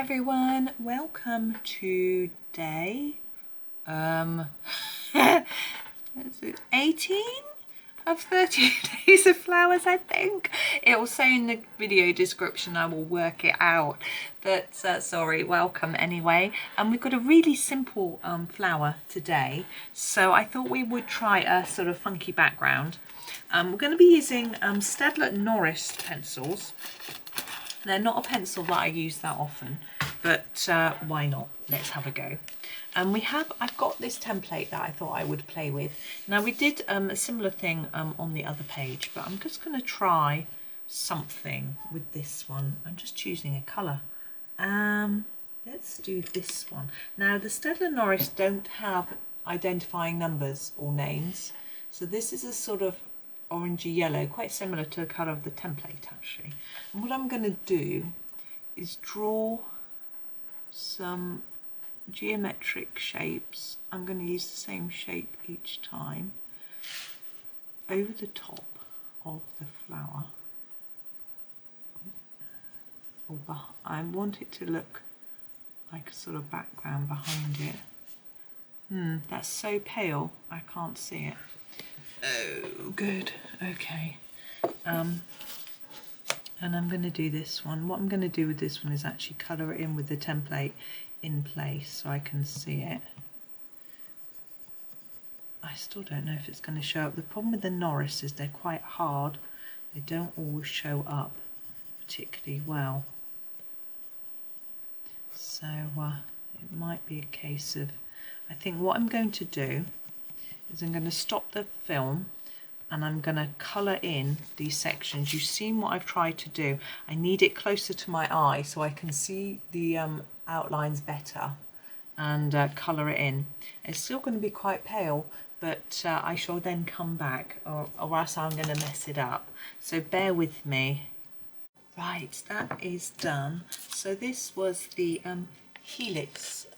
everyone, welcome to day 18 of 30 days of flowers. I think it will say in the video description. I will work it out, but sorry, welcome anyway. And we've got a really simple flower today, so I thought we would try a sort of funky background. We're going to be using Staedtler Noris pencils. They're not a pencil that I use that often, but why not? Let's have a go. And I've got this template that I thought I would play with. Now we did a similar thing on the other page, but I'm just going to try something with this one. I'm just choosing a colour. Let's do this one. Now the Staedtler Noris don't have identifying numbers or names, so this is a sort of orangey yellow, quite similar to the colour of the template actually. And what I'm going to do is draw some geometric shapes. I'm going to use the same shape each time over the top of the flower. I want it to look like a sort of background behind it. That's so pale I can't see it. Oh, good. Okay. And I'm going to do this one. What I'm going to do with this one is actually colour it in with the template in place so I can see it. I still don't know if it's going to show up. The problem with the Noris is they're quite hard. They don't always show up particularly well. So it might be a case of, I think what I'm going to do is I'm going to stop the film and I'm going to colour in these sections. You've seen what I've tried to do. I need it closer to my eye so I can see the outlines better and colour it in. It's still going to be quite pale, but I shall then come back or else I'm going to mess it up. So bear with me. Right, that is done. So this was the Helix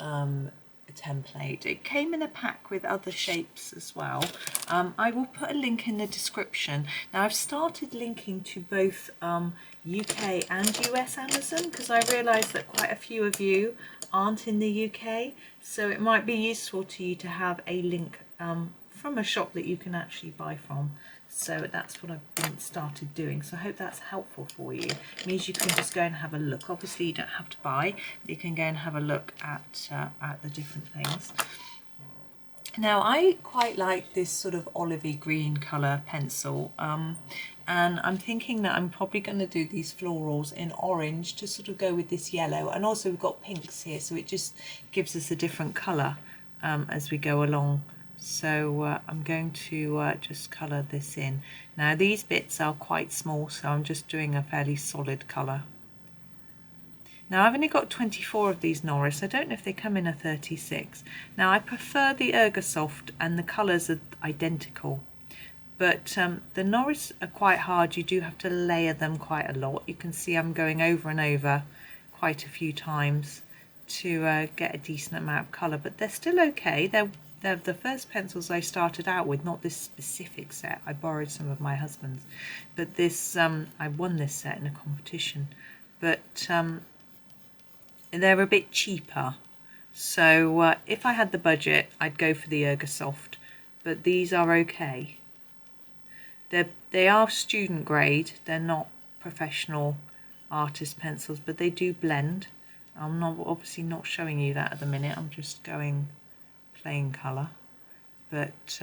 template. It came in a pack with other shapes as well. I will put a link in the description. Now I've started linking to both UK and US Amazon because I realise that quite a few of you aren't in the UK, so it might be useful to you to have a link from a shop that you can actually buy from. So that's what I've started doing. So I hope that's helpful for you. It means you can just go and have a look. Obviously you don't have to buy. You can go and have a look at the different things. Now I quite like this sort of olivey green colour pencil. And I'm thinking that I'm probably going to do these florals in orange to sort of go with this yellow. And also we've got pinks here, so it just gives us a different colour as we go along. So I'm going to just colour this in. Now these bits are quite small, so I'm just doing a fairly solid colour. Now I've only got 24 of these Noris. I don't know if they come in a 36. Now I prefer the Ergosoft and the colours are identical. But the Noris are quite hard. You do have to layer them quite a lot. You can see I'm going over and over quite a few times to get a decent amount of colour. But they're still okay. They're the first pencils I started out with, not this specific set. I borrowed some of my husband's, but this I won this set in a competition. But they're a bit cheaper, so if I had the budget, I'd go for the Ergosoft. But these are okay. They are student grade. They're not professional artist pencils, but they do blend. I'm obviously not showing you that at the minute. I'm just going plain colour, but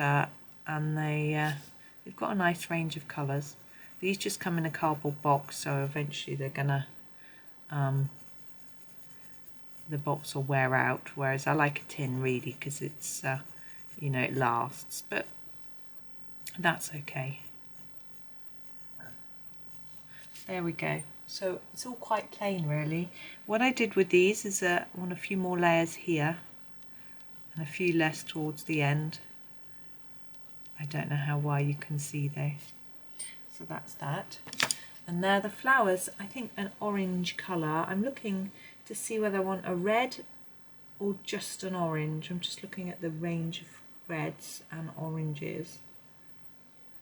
and they've got a nice range of colours. These just come in a cardboard box, so eventually they're gonna the box will wear out, whereas I like a tin really because it's you know, it lasts, but that's okay. There we go. So it's all quite plain really. What I did with these is I want a few more layers here and a few less towards the end. I don't know how well you can see though. So that's that. And now the flowers, I think an orange colour. I'm looking to see whether I want a red or just an orange. I'm just looking at the range of reds and oranges.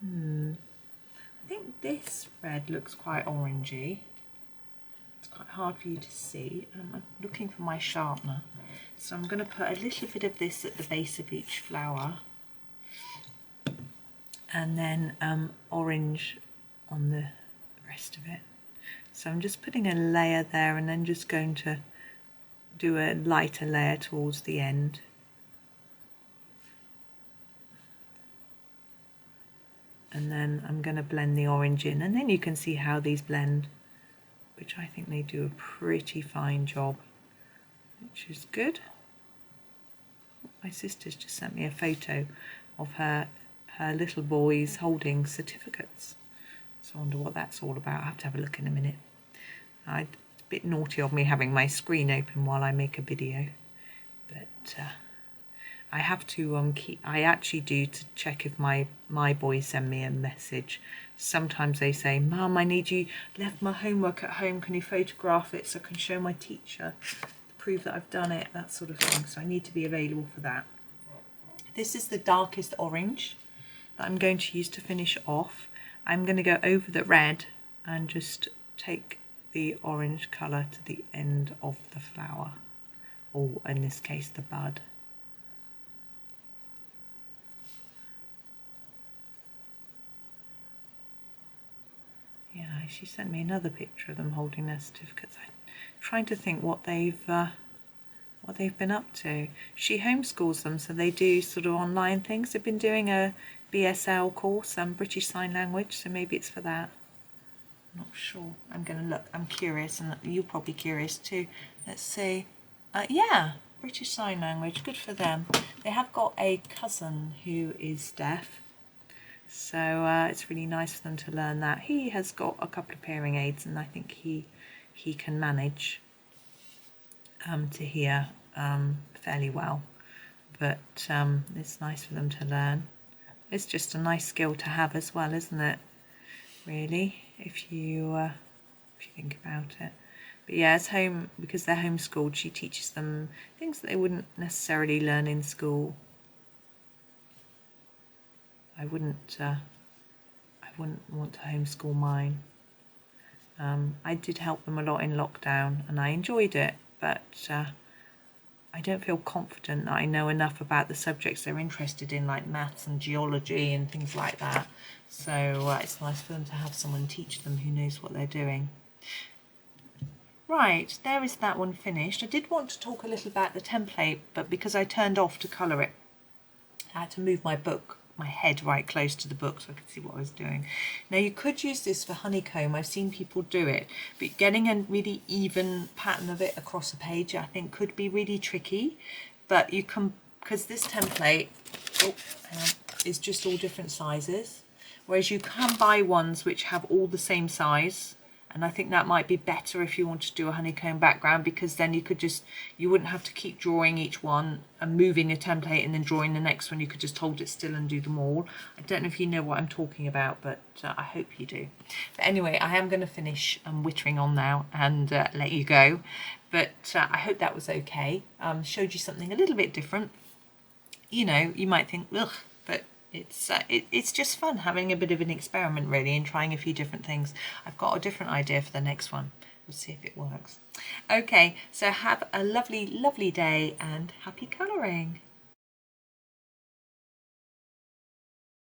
I think this red looks quite orangey. It's quite hard for you to see. I'm looking for my sharpener. So I'm going to put a little bit of this at the base of each flower. And then orange on the rest of it. So I'm just putting a layer there and then just going to do a lighter layer towards the end. And then I'm going to blend the orange in, and then you can see how these blend, which I think they do a pretty fine job, which is good. My sister's just sent me a photo of her little boys holding certificates. So I wonder what that's all about. I'll have to have a look in a minute. It's a bit naughty of me having my screen open while I make a video, but I have to I actually do to check if my boys send me a message. Sometimes they say, "Mum, I need you, left my homework at home, can you photograph it so I can show my teacher, prove that I've done it," that sort of thing. So I need to be available for that. This is the darkest orange that I'm going to use to finish off. I'm going to go over the red and just take the orange colour to the end of the flower, or in this case the bud. Yeah, she sent me another picture of them holding their certificates. I'm trying to think what they've been up to. She homeschools them, so they do sort of online things. They've been doing a BSL course, British Sign Language, so maybe it's for that. I'm not sure. I'm going to look. I'm curious, and you're probably curious too. Let's see. Yeah, British Sign Language. Good for them. They have got a cousin who is deaf. So it's really nice for them to learn that. He has got a couple of hearing aids, and I think he can manage to hear fairly well. But it's nice for them to learn. It's just a nice skill to have as well, isn't it? Really, if you think about it. But yeah, as home, because they're homeschooled, she teaches them things that they wouldn't necessarily learn in school. I wouldn't want to homeschool mine. I did help them a lot in lockdown, and I enjoyed it, but I don't feel confident that I know enough about the subjects they're interested in, like maths and geology and things like that. So it's nice for them to have someone teach them who knows what they're doing. Right, there is that one finished. I did want to talk a little about the template, but because I turned off to colour it, I had to move my head right close to the book so I could see what I was doing. Now you could use this for honeycomb. I've seen people do it, but getting a really even pattern of it across a page I think could be really tricky. But you can, because this template is just all different sizes, whereas you can buy ones which have all the same size. And I think that might be better if you want to do a honeycomb background, because then you wouldn't have to keep drawing each one and moving a template and then drawing the next one. You could just hold it still and do them all. I don't know if you know what I'm talking about, but I hope you do. But anyway, I am going to finish wittering on now and let you go. But I hope that was okay. Showed you something a little bit different. You know, you might think, ugh, but it's just fun having a bit of an experiment really and trying a few different things. I've got a different idea for the next one. We'll see if it works. Okay, so have a lovely, lovely day and happy colouring.